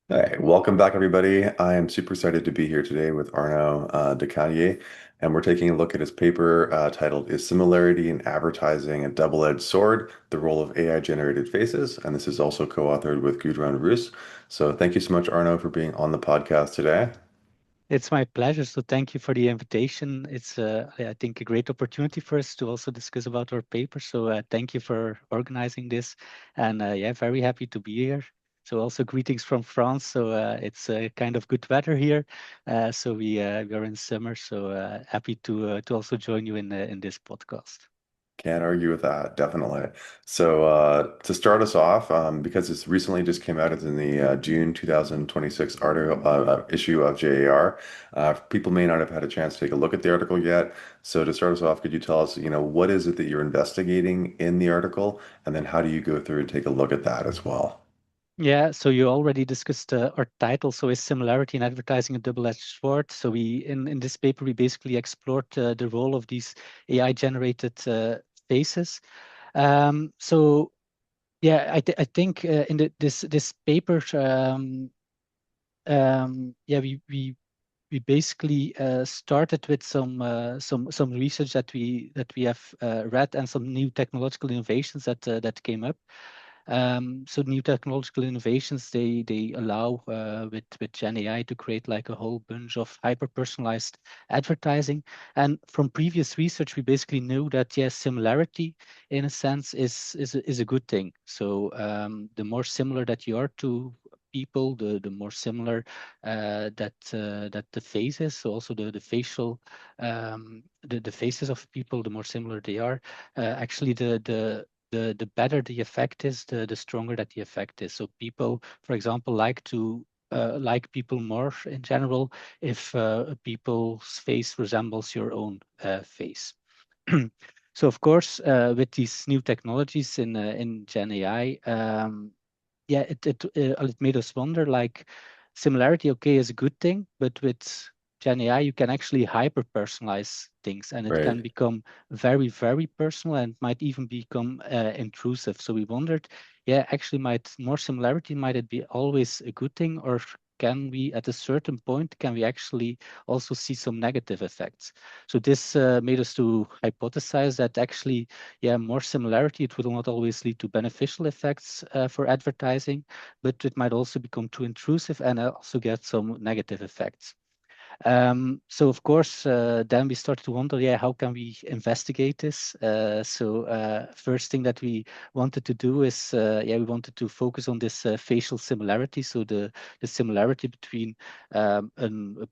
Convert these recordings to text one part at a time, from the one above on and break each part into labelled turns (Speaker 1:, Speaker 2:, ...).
Speaker 1: Hey, welcome back, everybody. I am super excited to be here today with Arno De Caigny, and we're taking a look at his paper titled "Is Similarity in Advertising a Double-Edged Sword? The Role of AI-Generated Faces?" And this is also co-authored with Gudrun Roose. So thank you so much, Arno, for being on the podcast today.
Speaker 2: It's my pleasure. So thank you for the invitation. It's, I think, a great opportunity for us to also discuss about our paper. So thank you for organizing this. And yeah, very happy to be here. So also greetings from France. So it's kind of good weather here. So we are in summer. So happy to also join you in this podcast.
Speaker 1: Can't argue with that, definitely. So to start us off, because this recently just came out, it's in the June 2026 article issue of JAR. People may not have had a chance to take a look at the article yet. So to start us off, could you tell us, what is it that you're investigating in the article, and then how do you go through and take a look at that as well?
Speaker 2: Yeah, so you already discussed our title. So is similarity in advertising a double-edged sword? So we in this paper we basically explored the role of these AI generated faces. So yeah, I think in this paper, yeah, we basically started with some research that we have read and some new technological innovations that came up. So new technological innovations they allow with Gen AI to create like a whole bunch of hyper-personalized advertising. And from previous research, we basically know that yes, similarity in a sense is a good thing. So the more similar that you are to people, the more similar that the faces, so also the facial the faces of people, the more similar they are. Actually, the better the effect is, the stronger that the effect is. So people, for example, like people more in general if people's face resembles your own face. So of course, with these new technologies in Gen AI, yeah, it made us wonder like similarity, okay, is a good thing, but with Gen AI, you can actually hyper personalize things and it can
Speaker 1: Right.
Speaker 2: become very, very personal and might even become intrusive. So we wondered, yeah, actually, might more similarity, might it be always a good thing, or can we, at a certain point, can we actually also see some negative effects? So this made us to hypothesize that actually, yeah, more similarity, it will not always lead to beneficial effects for advertising, but it might also become too intrusive and also get some negative effects. So of course, then we started to wonder, yeah, how can we investigate this? First thing that we wanted to do is, yeah, we wanted to focus on this facial similarity. So the similarity between a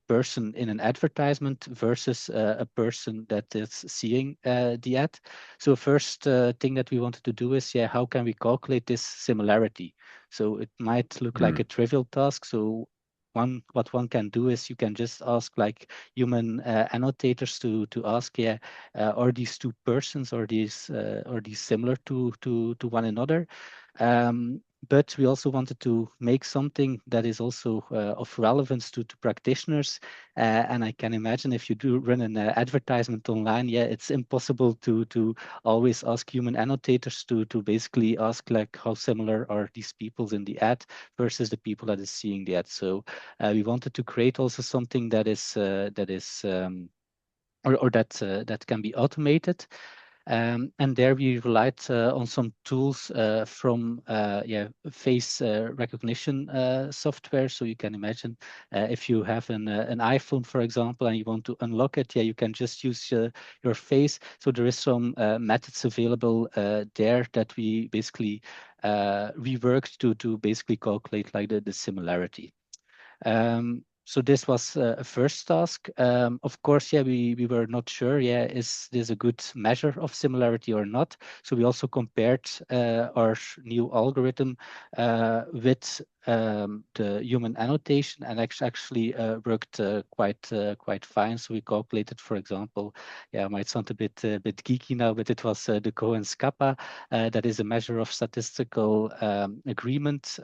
Speaker 2: person in an advertisement versus a person that is seeing the ad. So first thing that we wanted to do is, yeah, how can we calculate this similarity? So it might look like a
Speaker 1: Hmm.
Speaker 2: trivial task. So what one can do is you can just ask like human annotators to ask, yeah, are these two persons, are these similar to one another? But we also wanted to make something that is also of relevance to practitioners. And I can imagine if you do run an advertisement online, yeah, it's impossible to always ask human annotators to basically ask like how similar are these peoples in the ad versus the people that is seeing the ad. So we wanted to create also something that can be automated. And there we relied on some tools from yeah, face recognition software. So you can imagine if you have an iPhone, for example, and you want to unlock it, yeah, you can just use your face. So there is some methods available there that we basically reworked to basically calculate like the similarity. So this was a first task. Of course, yeah, we were not sure, yeah, is this a good measure of similarity or not? So we also compared our new algorithm with the human annotation, and actually worked quite fine. So we calculated, for example, yeah, it might sound a bit geeky now, but it was the Cohen's kappa. That is a measure of statistical agreement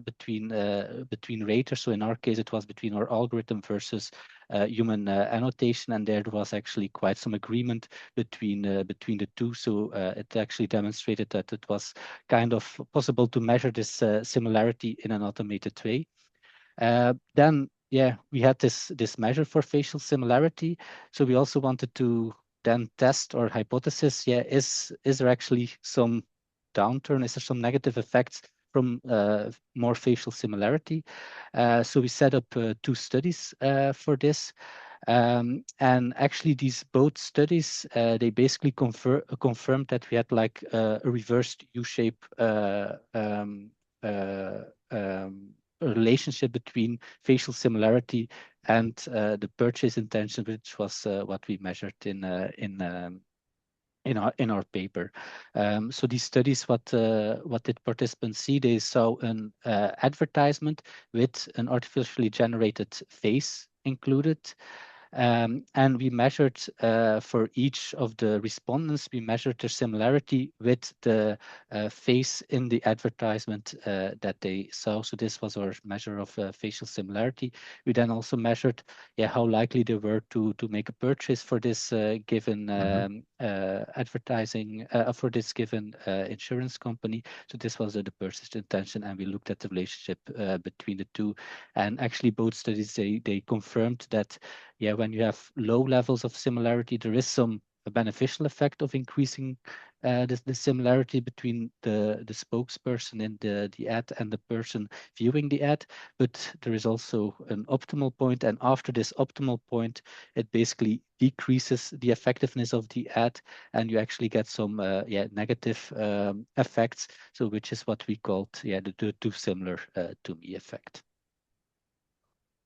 Speaker 2: between raters. So in our case, it was between our algorithm versus human annotation, and there was actually quite some agreement between the two. So it actually demonstrated that it was kind of possible to measure this similarity in an automated way. Then, yeah, we had this measure for facial similarity. So we also wanted to then test our hypothesis. Yeah, is there actually some downturn? Is there some negative effects from more facial similarity? So we set up 2 studies for this. And actually, these both studies, they basically confirmed that we had like a reversed U-shape uh, um, relationship between facial similarity and the purchase intention, which was what we measured in our paper. So these studies, what did participants see? They saw an advertisement with an artificially generated face included. And we measured for each of the respondents, we measured their similarity with the face in the advertisement that they saw. So this was our measure of facial similarity. We then also measured how likely they were to make a purchase for this given
Speaker 1: Hmm.
Speaker 2: advertising, for this given insurance company. So this was the purchase intention, and we looked at the relationship between the two. And actually both studies, they confirmed that when you have low levels of similarity, there is some beneficial effect of increasing the similarity between the spokesperson in the ad and the person viewing the ad. But there is also an optimal point, and after this optimal point, it basically decreases the effectiveness of the ad, and you actually get some negative effects. So which is what we called the too similar to me effect.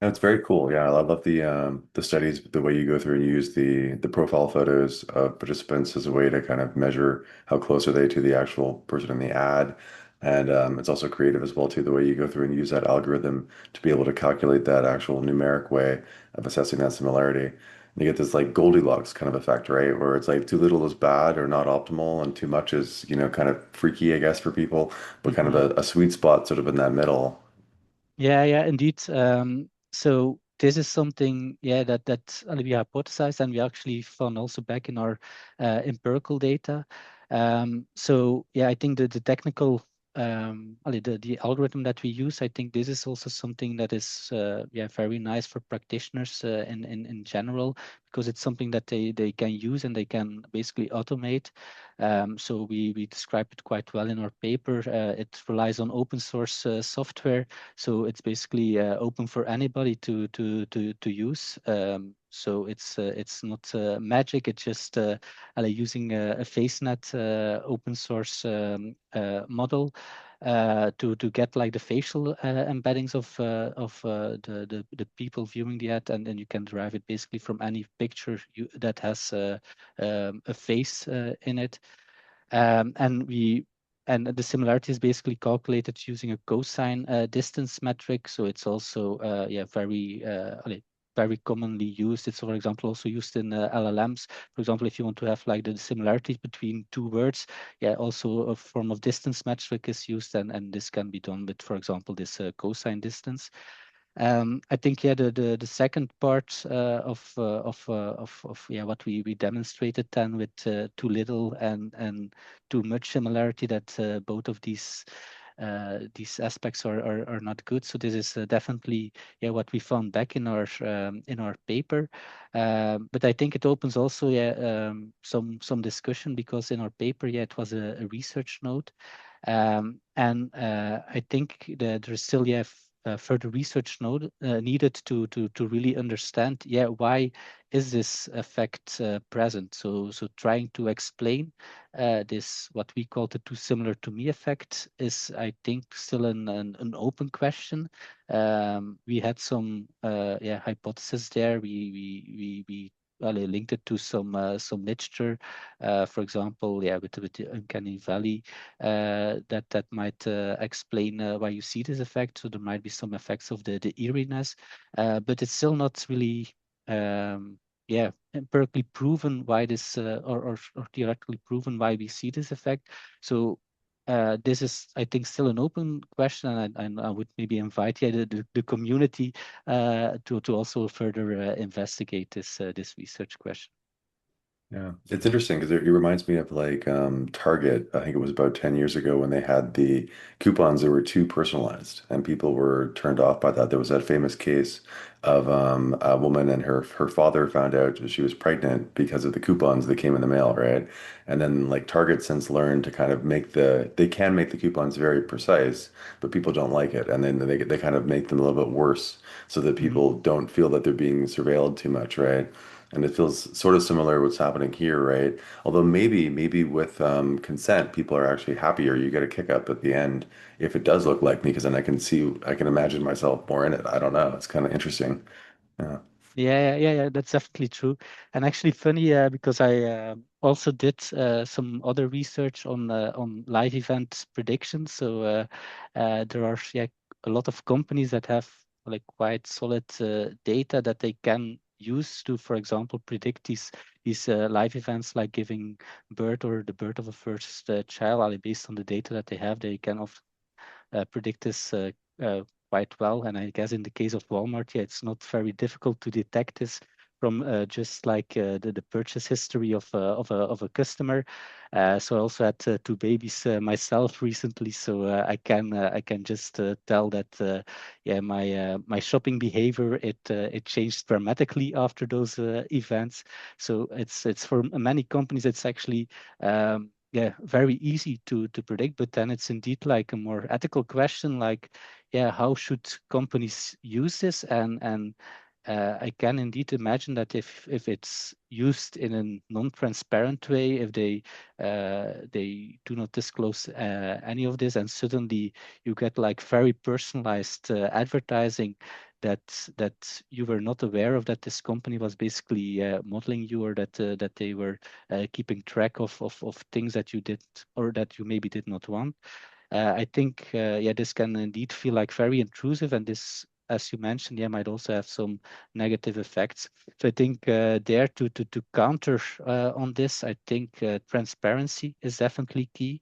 Speaker 1: That's very cool. Yeah, I love the studies, the way you go through and use the profile photos of participants as a way to kind of measure how close are they to the actual person in the ad. And it's also creative as well too, the way you go through and use that algorithm to be able to calculate that actual numeric way of assessing that similarity. And you get this like Goldilocks kind of effect, right? Where it's like too little is bad or not optimal, and too much is, kind of freaky, I guess, for people, but kind of
Speaker 2: Mhm.
Speaker 1: a sweet spot sort of in that middle.
Speaker 2: Yeah, indeed. So this is something, that we hypothesized, and we actually found also back in our empirical data. So I think the technical, the algorithm that we use, I think this is also something that is very nice for practitioners in general, because it's something that they can use and they can basically automate. So we describe it quite well in our paper. It relies on open source software, so it's basically open for anybody to use. So it's not magic. It's just using a FaceNet open source model to get like the facial embeddings of the people viewing the ad, and then you can derive it basically from any picture that has a face in it. And the similarity is basically calculated using a cosine distance metric. So it's also very commonly used. It's, for example, also used in LLMs. For example, if you want to have like the similarities between two words, also a form of distance metric is used, and this can be done with, for example, this cosine distance. I think the second part of what we demonstrated then with too little and too much similarity, that both of these aspects are not good. So this is definitely what we found back in our paper. But I think it opens also some discussion, because in our paper it was a research note. And I think that there's still further research needed to really understand why is this effect present. So trying to explain this, what we call the too similar to me effect, is, I think, still an open question. We had some hypothesis there. We well, I linked it to some literature, for example, with the uncanny valley, that might explain why you see this effect. So there might be some effects of the eeriness, but it's still not really empirically proven why this, or theoretically proven why we see this effect. So this is, I think, still an open question, and I would maybe invite the community to also further investigate this research question.
Speaker 1: Yeah, it's interesting because it reminds me of like Target. I think it was about 10 years ago when they had the coupons that were too personalized and people were turned off by that. There was that famous case of a woman and her father found out that she was pregnant because of the coupons that came in the mail, right? And then like Target since learned to kind of they can make the coupons very precise, but people don't like it. And then they kind of make them a little bit worse so that
Speaker 2: Mm.
Speaker 1: people don't feel that they're being surveilled too much, right? And it feels sort of similar what's happening here, right? Although maybe with consent, people are actually happier. You get a kick up at the end if it does look like me, because then I can imagine myself more in it. I don't know. It's kind of interesting. Yeah.
Speaker 2: Yeah, that's definitely true. And actually funny because I also did some other research on live event predictions. So there are a lot of companies that have like quite solid data that they can use to, for example, predict these live events like giving birth or the birth of a first child. Based on the data that they have, they can often predict this quite well. And I guess in the case of Walmart, yeah, it's not very difficult to detect this from just like the purchase history of a customer. So I also had two babies myself recently, so I can just tell that yeah my shopping behavior it changed dramatically after those events. So it's for many companies it's actually yeah, very easy to predict, but then it's indeed like a more ethical question, like, yeah, how should companies use this? And I can indeed imagine that if it's used in a non-transparent way, if they do not disclose any of this, and suddenly you get like very personalized advertising that you were not aware of, that this company was basically modeling you, or that they were keeping track of things that you did or that you maybe did not want. I think yeah, this can indeed feel like very intrusive, and this, as you mentioned, yeah, might also have some negative effects. So I think there to counter on this, I think transparency is definitely key.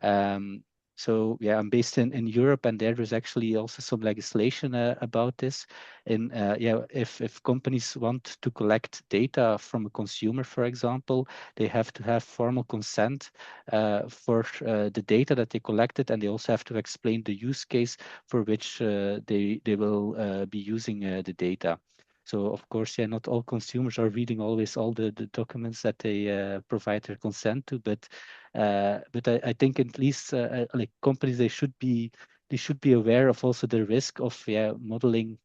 Speaker 2: Um, so yeah, I'm based in Europe, and there's actually also some legislation about this. In yeah, if companies want to collect data from a consumer, for example, they have to have formal consent for the data that they collected, and they also have to explain the use case for which they will be using the data. So of course, yeah, not all consumers are reading always all the documents that they provide their consent to, but I think at least like companies they should be aware of also the risk of yeah modeling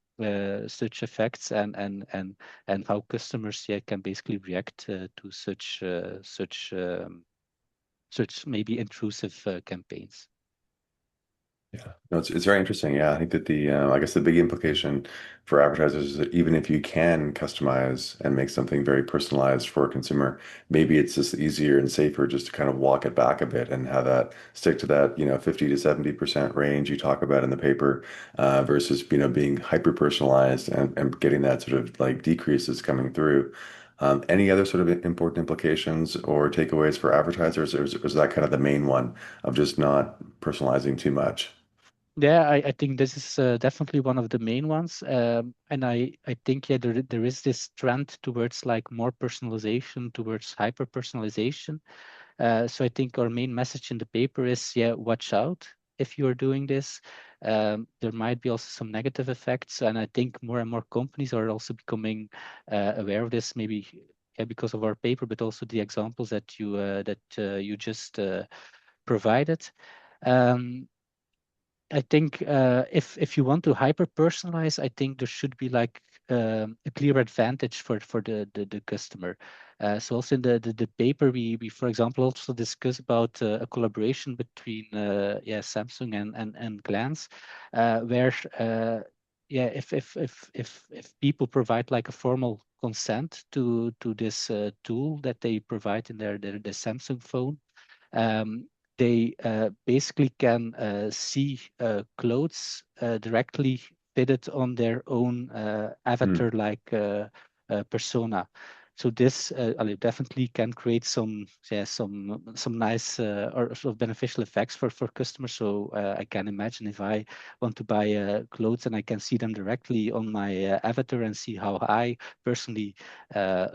Speaker 2: such effects and how customers yeah can basically react to such maybe intrusive campaigns.
Speaker 1: Yeah, no, it's very interesting. Yeah, I think that I guess the big implication for advertisers is that even if you can customize and make something very personalized for a consumer, maybe it's just easier and safer just to kind of walk it back a bit and have that stick to that, 50 to 70% range you talk about in the paper, versus, being hyper personalized and getting that sort of like decreases coming through. Any other sort of important implications or takeaways for advertisers, or is that kind of the main one of just not personalizing too much?
Speaker 2: Yeah, I think this is definitely one of the main ones, and I think yeah there is this trend towards like more personalization, towards hyper personalization. So I think our main message in the paper is, yeah, watch out if you are doing this. There might be also some negative effects, and I think more and more companies are also becoming aware of this. Maybe yeah, because of our paper, but also the examples that you just provided. Um, I think if you want to hyper personalize, I think there should be like a clear advantage for the customer. So also in the paper, we for example also discuss about a collaboration between yeah Samsung and Glance, where yeah if people provide like a formal consent to this tool that they provide in their Samsung phone, um, they basically can see clothes directly fitted on their own
Speaker 1: Hmm.
Speaker 2: avatar-like persona. So this definitely can create some nice or sort of beneficial effects for customers. So I can imagine if I want to buy clothes and I can see them directly on my avatar and see how I personally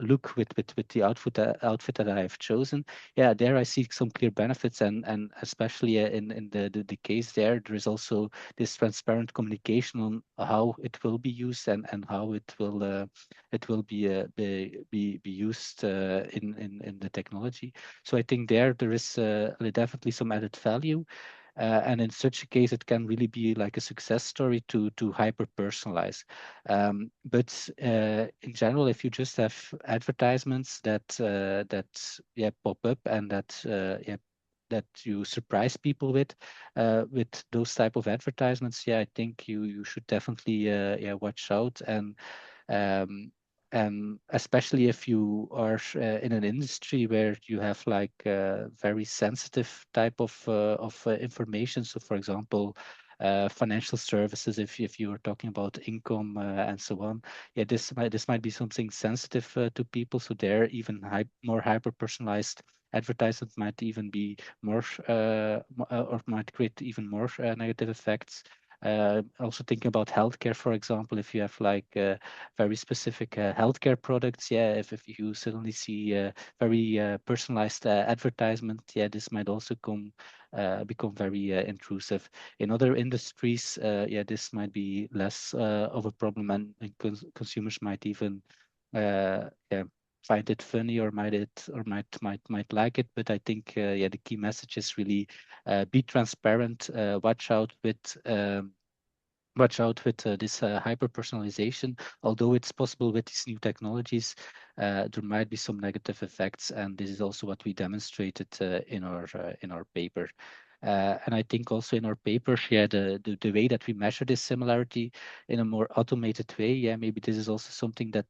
Speaker 2: look with the outfit that I have chosen. Yeah, there I see some clear benefits, and especially in the case there is also this transparent communication on how it will be used and how it will be used in the technology. So I think there is definitely some added value. And in such a case, it can really be like a success story to hyper personalize. But in general, if you just have advertisements that pop up and that you surprise people with those type of advertisements, I think you should definitely watch out um, and especially if you are in an industry where you have like very sensitive type of information. So, for example, financial services, if you are talking about income and so on, this might be something sensitive to people. So there, even more hyper personalized advertisement might even be more or might create even more negative effects. Also thinking about healthcare, for example, if you have like very specific healthcare products, if you suddenly see very personalized advertisement, this might also become very intrusive. In other industries, this might be less of a problem, and consumers might even find it funny or might like it. But I think the key message is really be transparent, watch out with this hyper personalization. Although it's possible with these new technologies, there might be some negative effects, and this is also what we demonstrated in our paper. And I think also in our paper, the way that we measure this similarity in a more automated way, maybe this is also something that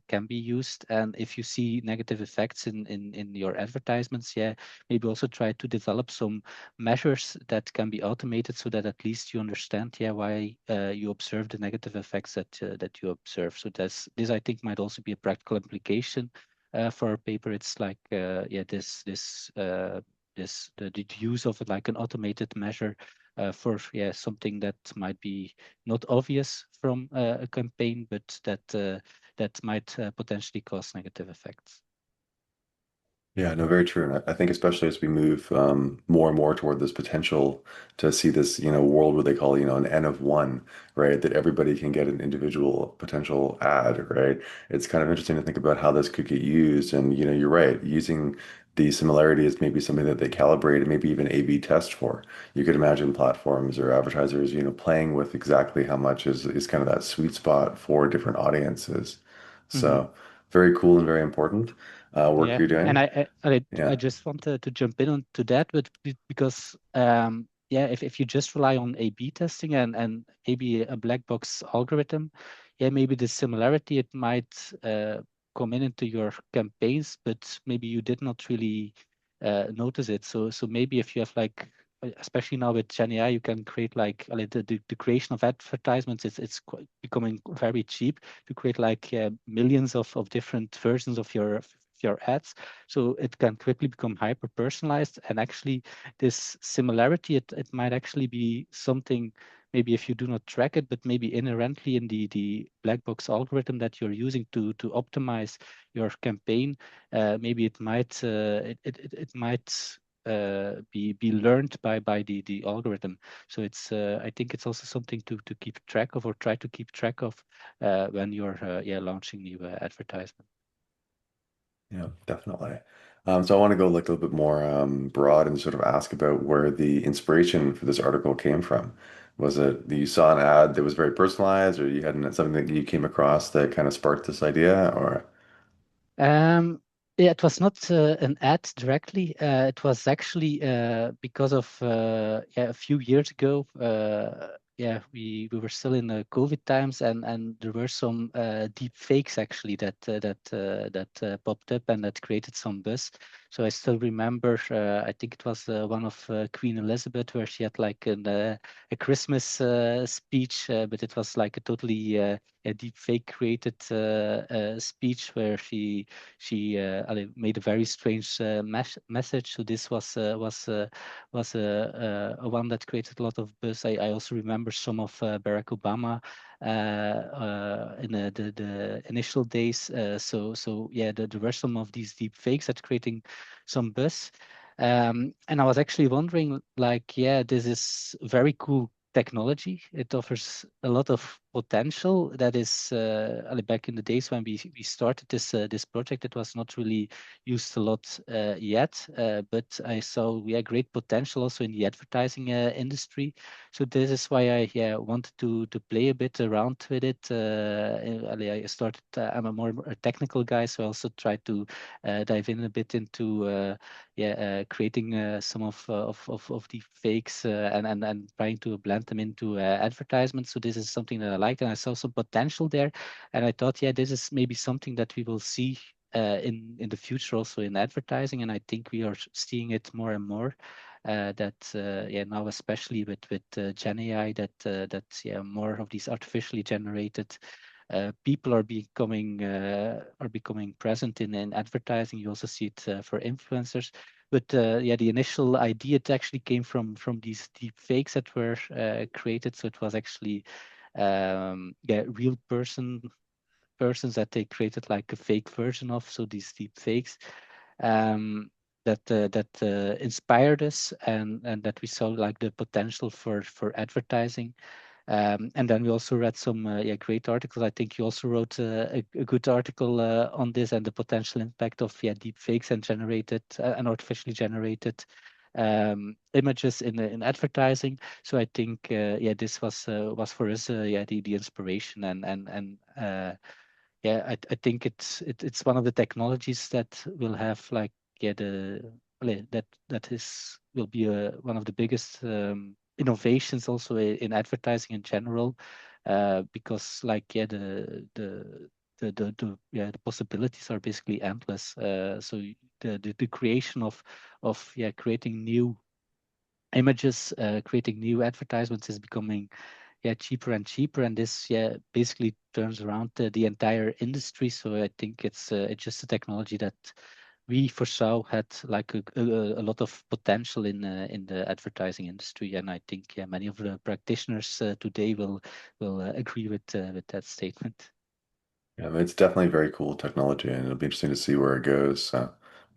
Speaker 2: can be used. And if you see negative effects in your advertisements, maybe also try to develop some measures that can be automated so that at least you understand why you observe the negative effects that you observe. So this I think might also be a practical implication for our paper. It's like the use of like an automated measure for something that might be not obvious from a campaign, but that might potentially cause negative effects.
Speaker 1: Yeah, no, very true. And I think especially as we move more and more toward this potential to see this, world where they call, an N of one, right? That everybody can get an individual potential ad, right? It's kind of interesting to think about how this could get used. And, you're right, using the similarity is maybe something that they calibrate and maybe even A/B test for. You could imagine platforms or advertisers, playing with exactly how much is kind of that sweet spot for different audiences.
Speaker 2: Mm-hmm.
Speaker 1: So very cool and very important work
Speaker 2: Yeah,
Speaker 1: you're
Speaker 2: and
Speaker 1: doing.
Speaker 2: I
Speaker 1: Yeah.
Speaker 2: just want to jump in onto that, but because if you just rely on A/B testing and maybe a black box algorithm, maybe the similarity it might come into your campaigns, but maybe you did not really notice it. So maybe if you have like, especially now with Gen AI, you can create like the creation of advertisements. Becoming very cheap to create like millions of different versions of your ads. So it can quickly become hyper personalized. And actually, this similarity, it might actually be something, maybe if you do not track it, but maybe inherently in the black box algorithm that you're using to optimize your campaign, maybe it might be learned by the algorithm. So I think it's also something to keep track of or try to keep track of when you're launching new advertisement.
Speaker 1: Yeah, definitely. So I want to go like a little bit more broad and sort of ask about where the inspiration for this article came from. Was it that you saw an ad that was very personalized, or you had something that you came across that kind of sparked this idea, or?
Speaker 2: Yeah, it was not an ad directly. It was actually because of a few years ago. We were still in COVID times, and there were some deep fakes actually that popped up and that created some buzz. So I still remember, I think it was one of Queen Elizabeth, where she had like a Christmas speech, but it was like a totally a deep fake created speech where she made a very strange message. So this was a one that created a lot of buzz. I also remember some of Barack Obama in the initial days. So yeah, there were some of these deep fakes that creating some buzz. And I was actually wondering, like, yeah, this is very cool technology. It offers a lot of potential. That is, back in the days when we started this project, it was not really used a lot yet, but I saw great potential also in the advertising industry. So this is why I wanted to play a bit around with it. I started. I'm a more a technical guy, so I also tried to dive in a bit into creating some of the fakes and trying to blend them into advertisements. So this is something that I liked, and I saw some potential there. And I thought, yeah, this is maybe something that we will see in the future also in advertising. And I think we are seeing it more and more. Now especially with Gen AI, that more of these artificially generated people are becoming present in advertising. You also see it for influencers. But the initial idea, it actually came from these deep fakes that were created. So it was actually real persons that they created like a fake version of. So these deep fakes that inspired us, and that we saw like the potential for advertising. And then we also read some great articles. I think you also wrote a good article on this and the potential impact of deep fakes and generated and artificially generated images in advertising. So I think this was for us the inspiration, I think it's one of the technologies that will have like that will be one of the biggest innovations also in advertising in general, because like the possibilities are basically endless. So the creation of creating new images, creating new advertisements is becoming cheaper and cheaper, and this basically turns around the entire industry. So I think it's just a technology that we foresaw had like a lot of potential in the advertising industry, and I think many of the practitioners today will agree with that statement.
Speaker 1: Yeah, I mean, it's definitely very cool technology, and it'll be interesting to see where it goes. So,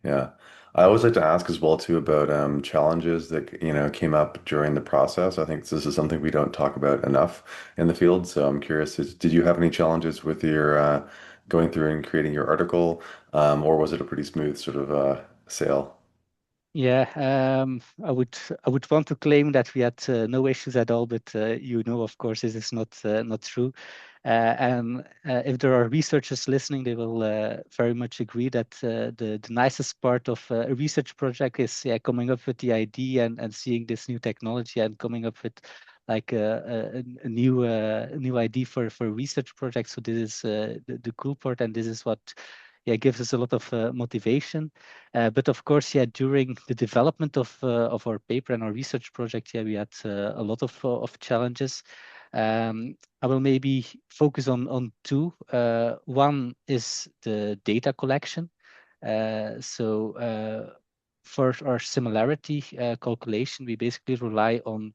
Speaker 1: yeah, I always like to ask as well too about challenges that came up during the process. I think this is something we don't talk about enough in the field. So I'm curious, did you have any challenges with your going through and creating your article, or was it a pretty smooth sort of sail?
Speaker 2: Yeah, I would want to claim that we had no issues at all, but of course, this is not true. And if there are researchers listening, they will very much agree that the nicest part of a research project is coming up with the idea and seeing this new technology and coming up with like a new idea for a research project. So this is the cool part, and this is what gives us a lot of motivation. But of course, during the development of our paper and our research project, we had a lot of challenges. I will maybe focus on two. One is the data collection. For our similarity calculation, we basically rely on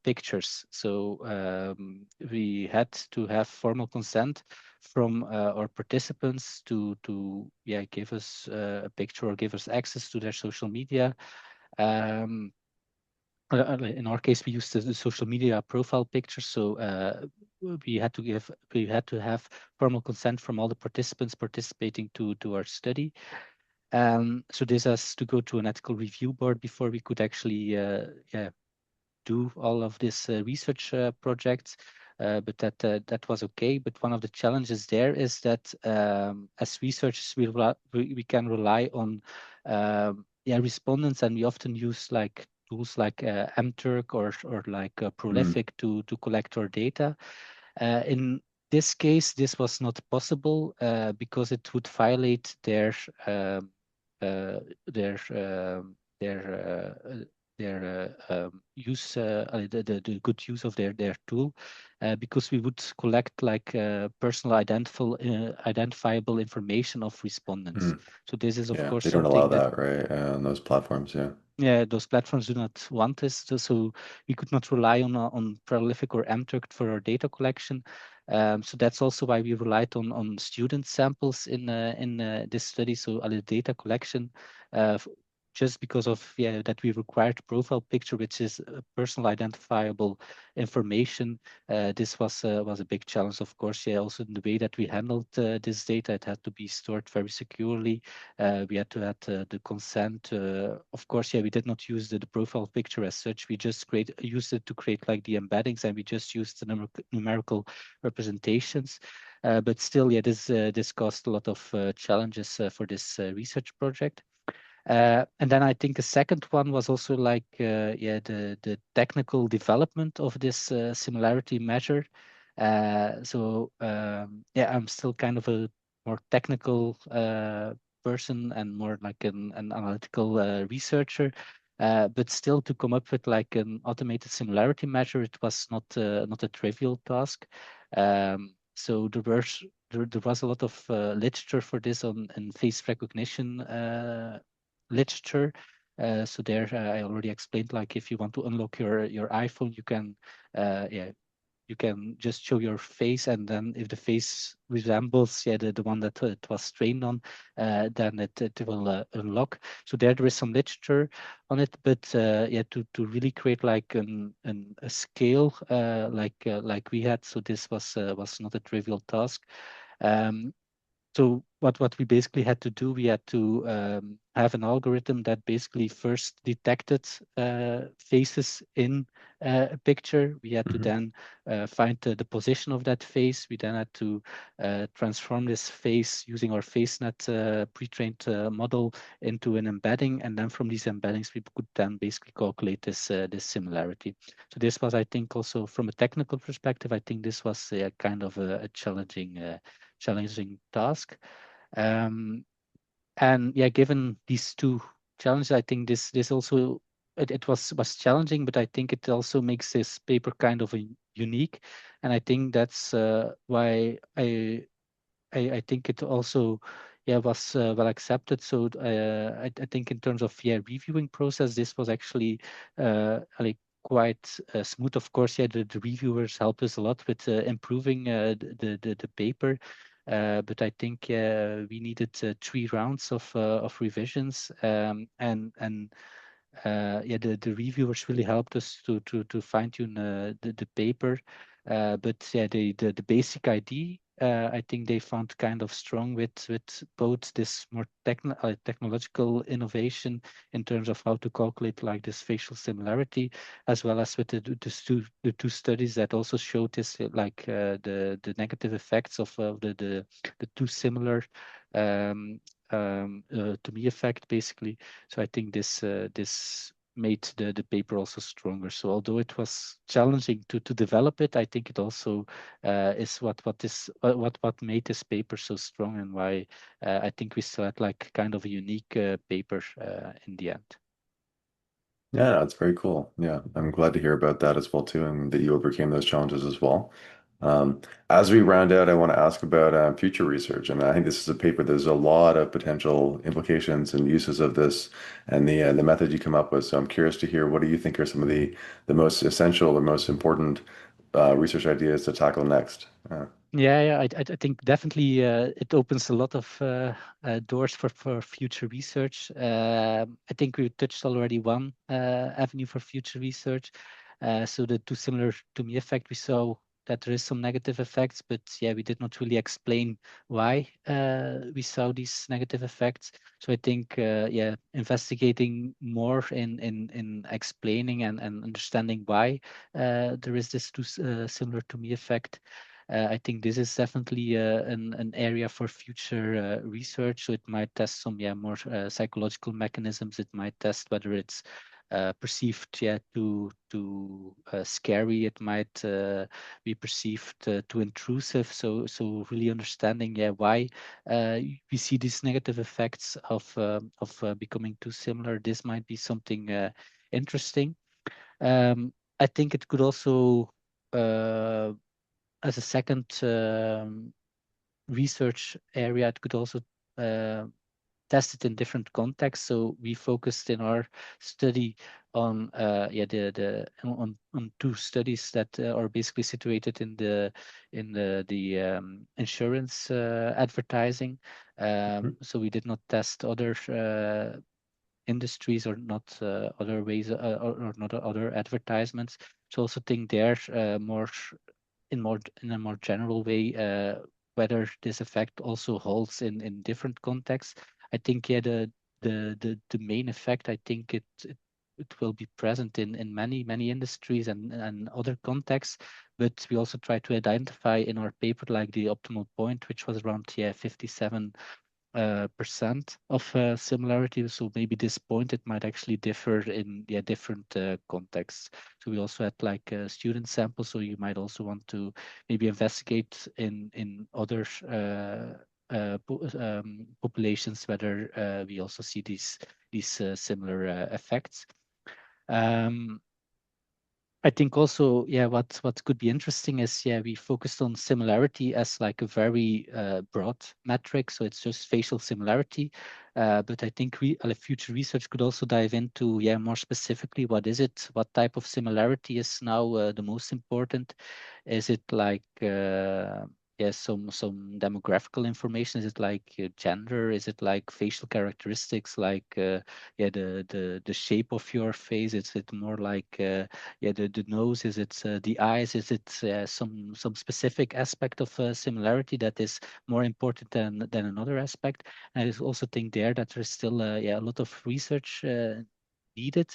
Speaker 2: pictures. So we had to have formal consent from our participants to give us a picture or give us access to their social media. Um, in our case, we used the social media profile picture. So we had to have formal consent from all the participants participating to our study. So this has to go to an ethical review board before we could actually do all of this research projects. But that was okay. But one of the challenges there is that as researchers, we can rely on respondents, and we often use like tools like MTurk or like
Speaker 1: Mm,
Speaker 2: Prolific to collect our data. In this case, this was not possible because it would violate their their their use the good use of their tool, because we would collect like personal identifiable information of respondents.
Speaker 1: Mm.
Speaker 2: So this is of
Speaker 1: Yeah,
Speaker 2: course
Speaker 1: they don't allow
Speaker 2: something that,
Speaker 1: that, right? On those platforms, yeah.
Speaker 2: yeah, those platforms do not want this, so we could not rely on Prolific or MTurk for our data collection. So that's also why we relied on student samples in this study. So the data collection, just because of that we required profile picture, which is personal identifiable information. This was a big challenge, of course. Yeah, also in the way that we handled this data, it had to be stored very securely. We had to have the consent. Of course, yeah, we did not use the profile picture as such. We just used it to create like the embeddings, and we just used the numerical representations. But still, yeah, this caused a lot of challenges for this research project. And then I think a second one was also like, yeah, the technical development of this similarity measure. Yeah, I'm still kind of a more technical person and more like an analytical researcher. But still, to come up with like an automated similarity measure, it was not a trivial task. So there was a lot of literature for this on in face recognition literature. So there, I already explained, like if you want to unlock your iPhone, you can, yeah, you can just show your face, and then if the face resembles, yeah, the one that it was trained on, then it will unlock. So there is some literature on it, but yeah, to really create like a scale like we had, so this was not a trivial task. Um, so what we basically had to do, we had to have an algorithm that basically first detected faces in a picture. We had to
Speaker 1: Hmm.
Speaker 2: then find the position of that face. We then had to transform this face using our FaceNet pre-trained model into an embedding, and then from these embeddings we could then basically calculate this similarity. So this was, I think, also from a technical perspective, I think this was kind of a challenging task. Um, and yeah, given these two challenges, I think this also it was challenging, but I think it also makes this paper kind of unique, and I think that's why I think it also was well accepted. So I think in terms of reviewing process, this was actually like quite smooth. Of course, the reviewers helped us a lot with improving the paper. But I think we needed 3 rounds of revisions, and yeah, the reviewers really helped us to fine tune the paper. But yeah, the basic idea, I think they found kind of strong with both this more technological innovation in terms of how to calculate like this facial similarity, as well as with the two studies that also showed this like the negative effects of the two similar to me effect basically. So I think this made the paper also stronger. So although it was challenging to develop it, I think it also is what made this paper so strong, and why I think we still had like kind of a unique paper in the end.
Speaker 1: Yeah, no, it's very cool. Yeah, I'm glad to hear about that as well too, and that you overcame those challenges as well. Um, as we round out, I want to ask about future research, and I think this is a paper. There's a lot of potential implications and uses of this, and the method you come up with. So I'm curious to hear what do you think are some of the most essential or most important research ideas to tackle next.
Speaker 2: Yeah, I think definitely it opens a lot of doors for future research. I think we touched already one avenue for future research. So the too similar to me effect, we saw that there is some negative effects, but yeah, we did not really explain why we saw these negative effects. So I think yeah, investigating more in explaining and understanding why there is this too similar to me effect. I think this is definitely an area for future research. So it might test some more psychological mechanisms. It might test whether it's perceived, yeah, too scary. It might be perceived too intrusive. So really understanding, yeah, why we see these negative effects of becoming too similar. This might be something interesting. I think it could also, as a second research area, it could also uh, test it in different contexts. So we focused in our study on on two studies that are basically situated in the insurance advertising.
Speaker 1: Mhm.
Speaker 2: So we did not test other industries or not other ways or not other advertisements. So also think there more in a more general way whether this effect also holds in different contexts. I think yeah the main effect, I think it will be present in many industries and other contexts, but we also try to identify in our paper like the optimal point, which was around 57 percent of similarity. So maybe this point, it might actually differ in different contexts. So we also had like a student sample. So you might also want to maybe investigate in other populations whether we also see these similar effects. Um, I think also, yeah, what could be interesting is, yeah, we focused on similarity as like a very broad metric, so it's just facial similarity. But I think future research could also dive into, yeah, more specifically, what is it? What type of similarity is now the most important? Is it like yeah, some demographical information? Is it like gender? Is it like facial characteristics, like yeah, the shape of your face? Is it more like yeah, the nose? Is it the eyes? Is it some specific aspect of similarity that is more important than another aspect? And I also think there that there's still yeah, a lot of research needed.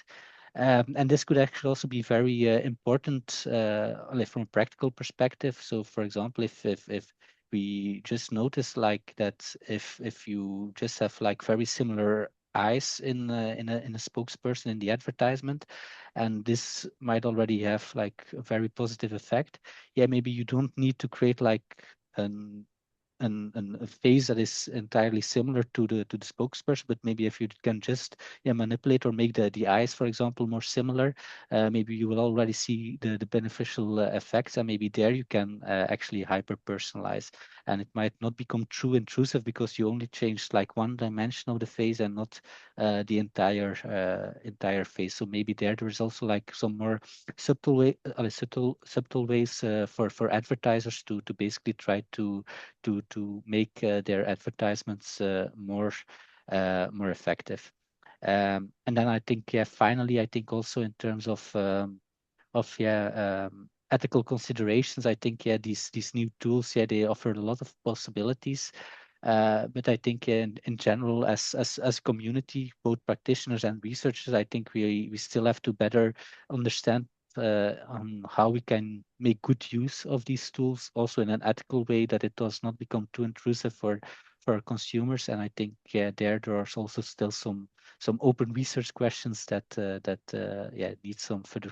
Speaker 2: And this could actually also be very important like from a practical perspective. So, for example, if we just notice like that, if you just have like very similar eyes in a spokesperson in the advertisement, and this might already have like a very positive effect. Yeah, maybe you don't need to create like an a face that is entirely similar to the spokesperson, but maybe if you can just yeah, manipulate or make the eyes, for example, more similar, maybe you will already see the beneficial effects, and maybe there you can actually hyper personalize, and it might not become too intrusive because you only changed like one dimension of the face and not the entire face. So maybe there is also like some more subtle ways for advertisers to basically try to make their advertisements more effective. And then I think, yeah, finally, I think also in terms of yeah ethical considerations, I think yeah these new tools, yeah, they offer a lot of possibilities. But I think in general, as a community, both practitioners and researchers, I think we still have to better understand on how we can make good use of these tools, also in an ethical way, that it does not become too intrusive for consumers. And I think yeah, there are also still some open research questions that yeah, need some further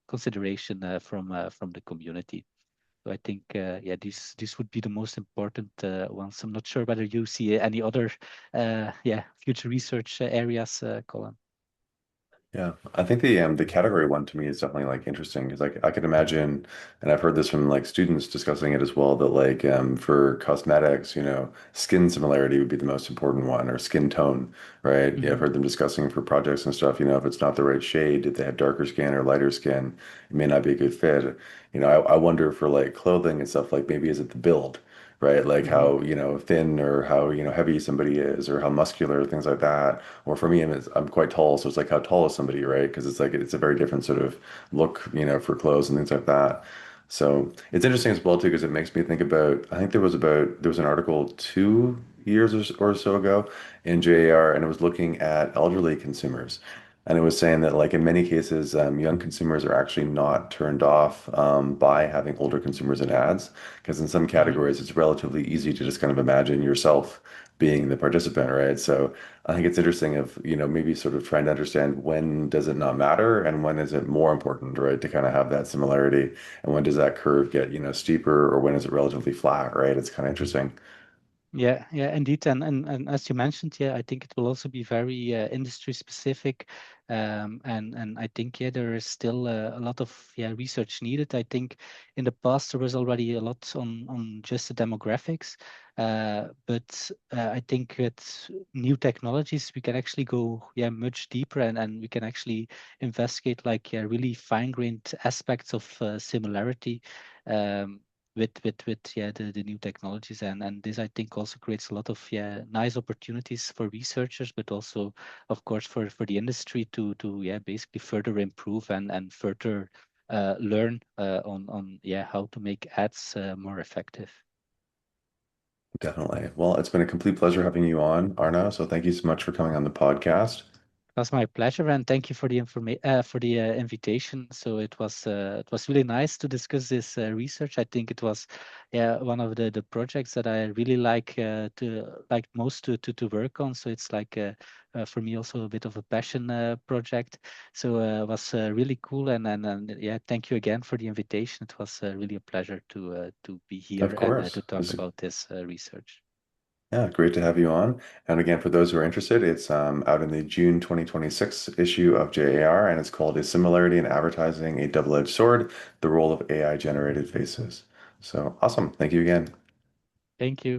Speaker 2: consideration from the community. So I think yeah, these would be the most important ones. I'm not sure whether you see any other yeah, future research areas, Colin.
Speaker 1: Yeah, I think the category one to me is definitely like interesting because like I could imagine, and I've heard this from like students discussing it as well, that like for cosmetics, skin similarity would be the most important one, or skin tone, right? Yeah, I've
Speaker 2: Hmm.
Speaker 1: heard them discussing for projects and stuff, if it's not the right shade, if they have darker skin or lighter skin, it may not be a good fit. I wonder for like clothing and stuff, like maybe is it the build? Right, like
Speaker 2: Hmm.
Speaker 1: how thin or how heavy somebody is, or how muscular, things like that. Or for me, I'm quite tall, so it's like how tall is somebody, right? Because it's like it's a very different sort of look, for clothes and things like that. So it's interesting as well too, because it makes me think about. I think there was an article 2 years or so ago in JAR, and it was looking at elderly consumers. And it was saying that, like in many cases, young consumers are actually not turned off by having older consumers in ads, because in some
Speaker 2: Mhm.
Speaker 1: categories it's relatively easy to just kind of imagine yourself being the participant, right? So I think it's interesting of, maybe sort of trying to understand when does it not matter and when is it more important, right? To kind of have that similarity, and when does that curve get, steeper, or when is it relatively flat, right? It's kind of interesting.
Speaker 2: Yeah, yeah, indeed. And as you mentioned, yeah, I think it will also be very industry specific. And I think, yeah, there is still a lot of research needed. I think in the past there was already a lot on just the demographics. But I think with new technologies, we can actually go much deeper, and we can actually investigate like really fine-grained aspects of similarity. Um, with the new technologies, and this I think also creates a lot of nice opportunities for researchers, but also of course for the industry to basically further improve and further learn on how to make ads more effective.
Speaker 1: Definitely. Well, it's been a complete pleasure having you on, Arno. So thank you so much for coming on the podcast.
Speaker 2: It was my pleasure, and thank you for the invitation. So it was really nice to discuss this research. I think it was one of the projects that I really like most to work on. So it's like for me also a bit of a passion project. So it was really cool, and yeah, thank you again for the invitation. It was really a pleasure to be here
Speaker 1: Of
Speaker 2: and
Speaker 1: course.
Speaker 2: to talk about this research.
Speaker 1: Yeah, great to have you on. And again, for those who are interested, it's out in the June 2026 issue of JAR, and it's called "Is Similarity in Advertising a Double-Edged Sword? The Role of AI Generated Faces." So awesome. Thank you again.
Speaker 2: Thank you.